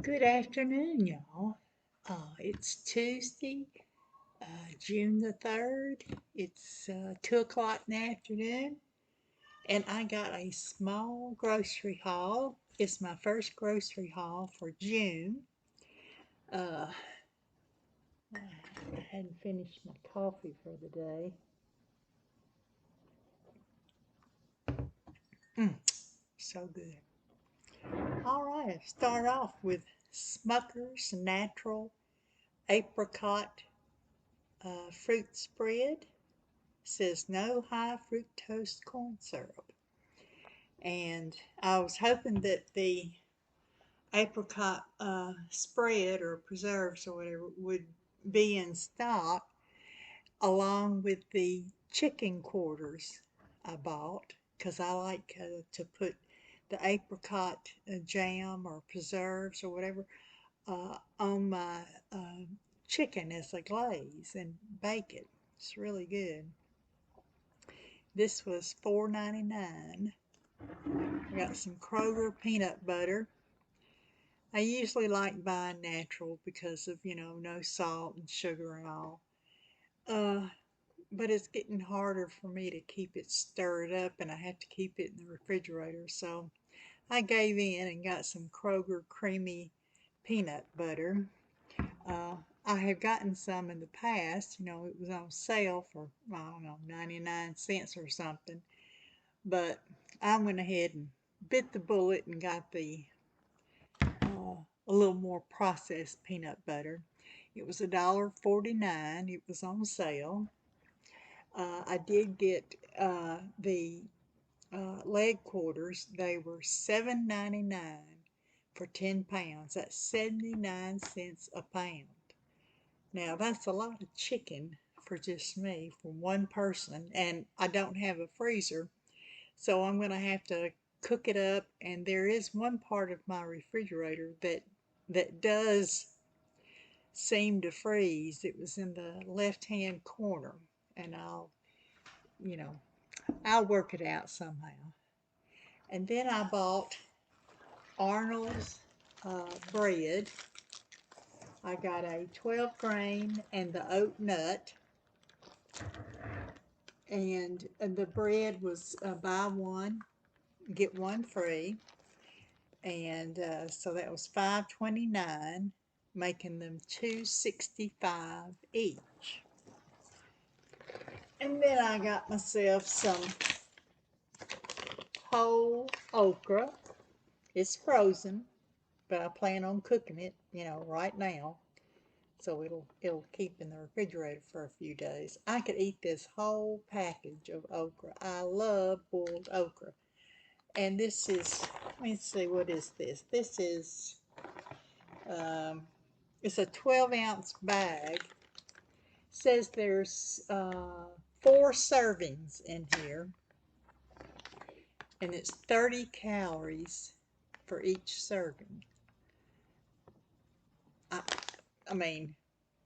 Good afternoon, y'all. It's Tuesday, June the 3rd. It's 2 o'clock in the afternoon, and I got a small grocery haul. It's my first grocery haul for June. Uh, I hadn't finished my coffee for the day. Mm, so good. All right, I start off with Smucker's Natural Apricot Fruit Spread. Says no high fructose corn syrup. And I was hoping that the apricot spread or preserves or whatever would be in stock along with the chicken quarters I bought because I like to put the apricot jam or preserves or whatever on my chicken as a glaze and bake it. It's really good. This was $4.99. I got some Kroger peanut butter. I usually like buying natural because of, no salt and sugar and all. Uh, but it's getting harder for me to keep it stirred up and I have to keep it in the refrigerator. So I gave in and got some Kroger creamy peanut butter. Uh, I have gotten some in the past, it was on sale for, I don't know, 99 cents or something. But I went ahead and bit the bullet and got the a little more processed peanut butter. It was $1.49. It was on sale. I did get the leg quarters. They were $7.99 for 10 pounds. That's 79 cents a pound. Now that's a lot of chicken for just me, for one person, and I don't have a freezer. So I'm going to have to cook it up, and there is one part of my refrigerator that does seem to freeze. It was in the left-hand corner, and you know, I'll work it out somehow. And then I bought Arnold's bread. I got a 12 grain and the oat nut, and the bread was buy one get one free. And so that was $5.29, making them $2.65 each. And then I got myself some whole okra. It's frozen, but I plan on cooking it, right now. So it'll keep in the refrigerator for a few days. I could eat this whole package of okra. I love boiled okra. And this is, let me see, what is this? This is um, it's a 12-ounce bag. Says there's 4 servings in here, and it's 30 calories for each serving. I, I mean,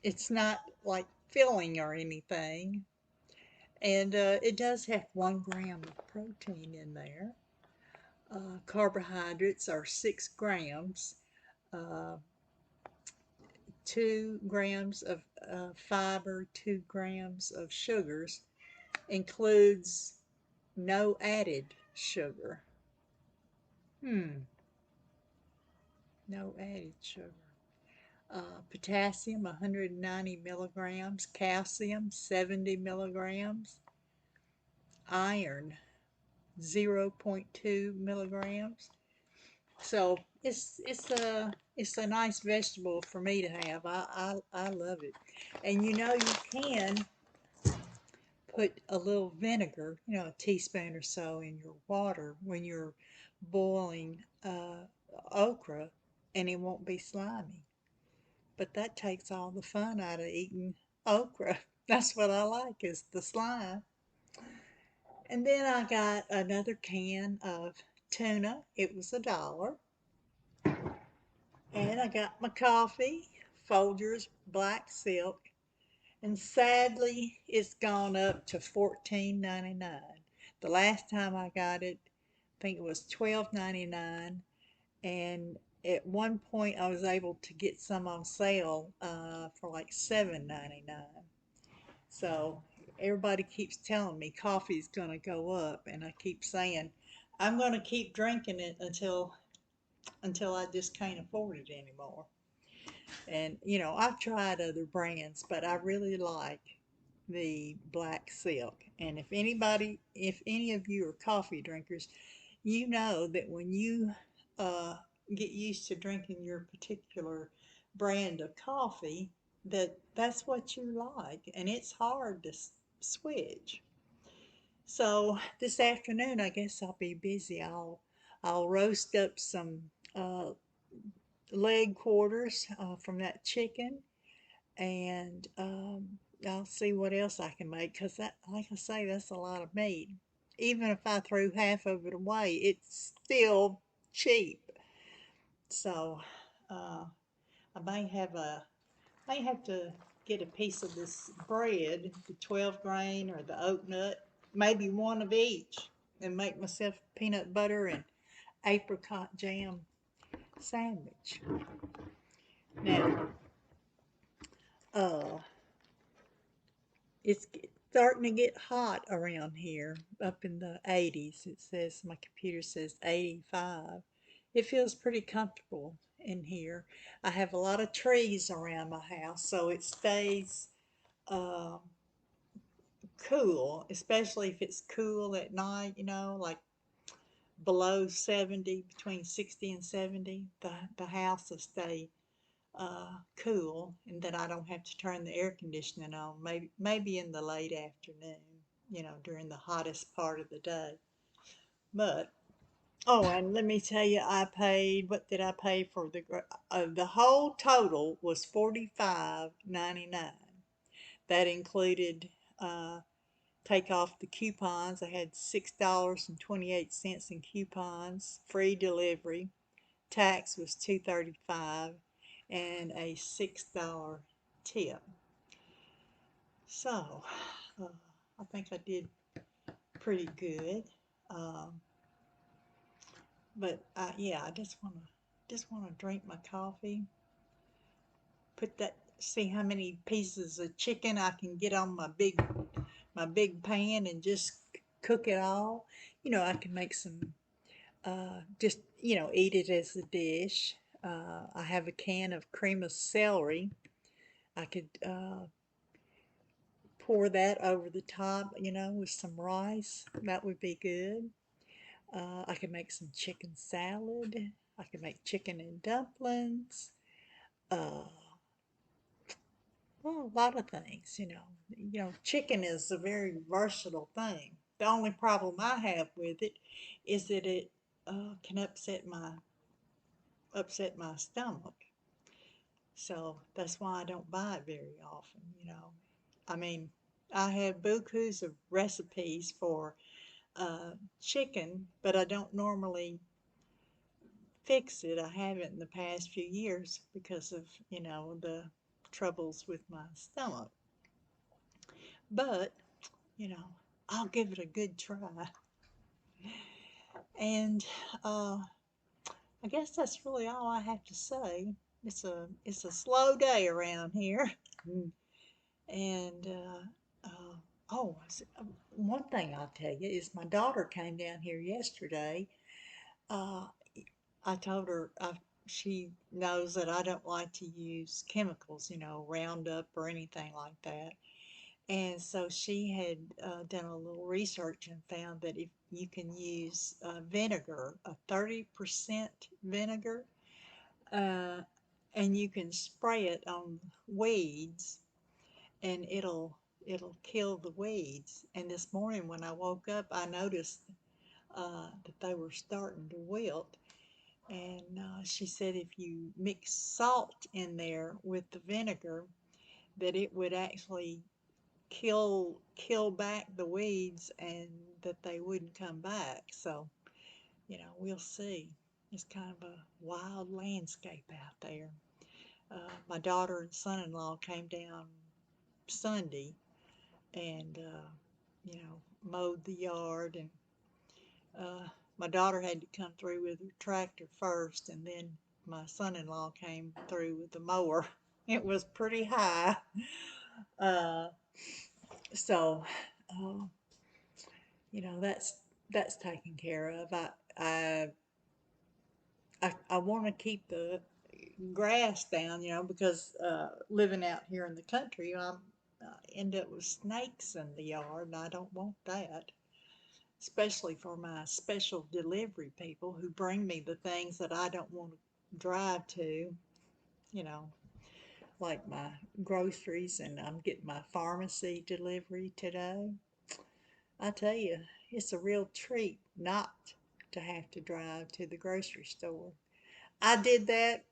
it's not like filling or anything, and it does have 1 gram of protein in there. Carbohydrates are 6 grams. Uh, 2 grams of fiber, 2 grams of sugars, includes no added sugar. No added sugar. Potassium, 190 milligrams. Calcium, 70 milligrams. Iron, zero point 0.2 milligrams. So it's a nice vegetable for me to have. I love it. And you can put a little vinegar, a teaspoon or so in your water when you're boiling okra, and it won't be slimy. But that takes all the fun out of eating okra. That's what I like, is the slime. And then I got another can of tuna. It was $1. And I got my coffee, Folgers Black Silk. And sadly, it's gone up to $14.99. The last time I got it, I think it was $12.99, and at one point I was able to get some on sale for like $7.99. So everybody keeps telling me coffee's gonna go up, and I keep saying I'm gonna keep drinking it until I just can't afford it anymore. And I've tried other brands, but I really like the black silk. And if any of you are coffee drinkers, you know that when you uh, get used to drinking your particular brand of coffee, that's what you like, and it's hard to switch. So this afternoon, I guess I'll be busy. I'll roast up some leg quarters from that chicken, and I'll see what else I can make, because that, like I say, that's a lot of meat. Even if I threw half of it away, it's still cheap. So uh, I may have to get a piece of this bread, the 12 grain or the oat nut, maybe one of each, and make myself peanut butter and apricot jam sandwich. Now, uh, it's starting to get hot around here, up in the 80s. It says, my computer says 85. It feels pretty comfortable in here. I have a lot of trees around my house, so it stays uh, cool, especially if it's cool at night, like below 70, between 60 and 70. The house will stay cool, and that I don't have to turn the air conditioning on, maybe in the late afternoon, during the hottest part of the day. But oh, and let me tell you, what did I pay for the whole total was $45.99. That included take off the coupons. I had $6.28 in coupons, free delivery. Tax was $2.35, and a $6 tip. So I think I did pretty good. Um, but yeah, I just want to drink my coffee. See how many pieces of chicken I can get on my big pan, and just cook it all. I can make some just eat it as a dish. I have a can of cream of celery. I could pour that over the top, with some rice. That would be good. I could make some chicken salad. I could make chicken and dumplings. Uh, well, a lot of things. Chicken is a very versatile thing. The only problem I have with it is that it can upset my stomach. So that's why I don't buy it very often. I mean, I have bukus of recipes for chicken, but I don't normally fix it. I haven't in the past few years because of, the troubles with my stomach. But, you know, I'll give it a good try. And uh, I guess that's really all I have to say. It's a slow day around here. And oh, one thing I'll tell you is my daughter came down here yesterday. Uh, I told her she knows that I don't like to use chemicals, Roundup or anything like that. And so she had done a little research and found that if you can use vinegar, a 30% vinegar, uh, and you can spray it on weeds, and it'll kill the weeds. And this morning when I woke up, I noticed that they were starting to wilt. And she said if you mix salt in there with the vinegar, that it would actually kill back the weeds, and that they wouldn't come back. So, we'll see. It's kind of a wild landscape out there. My daughter and son-in-law came down Sunday, and mowed the yard, and uh, my daughter had to come through with her tractor first, and then my son-in-law came through with the mower. It was pretty high. Uh, so, uh, that's taken care of. I want to keep the grass down, because living out here in the country, I end up with snakes in the yard, and I don't want that. Especially for my special delivery people who bring me the things that I don't want to drive to, you know, like my groceries, and I'm getting my pharmacy delivery today. I tell you, it's a real treat not to have to drive to the grocery store. I did that,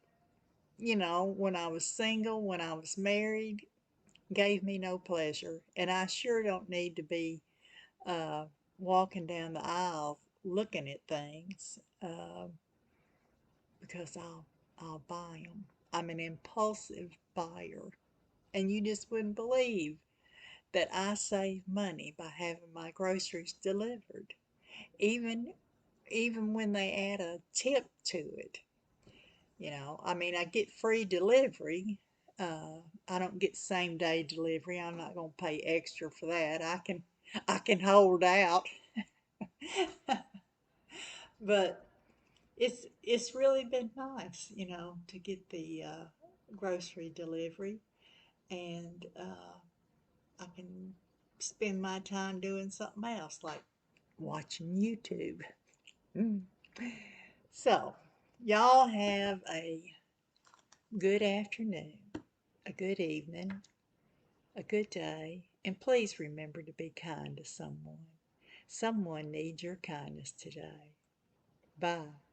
when I was single, when I was married, gave me no pleasure. And I sure don't need to be uh, walking down the aisle looking at things because I'll buy them. I'm an impulsive buyer. And you just wouldn't believe that I save money by having my groceries delivered, even even when they add a tip to it. I mean, I get free delivery. Uh, I don't get same day delivery. I'm not going to pay extra for that. I can hold out, but it's really been nice, to get the grocery delivery, and I can spend my time doing something else like watching YouTube. Mm. So, y'all have a good afternoon, a good evening, a good day, and please remember to be kind to someone. Someone needs your kindness today. Bye.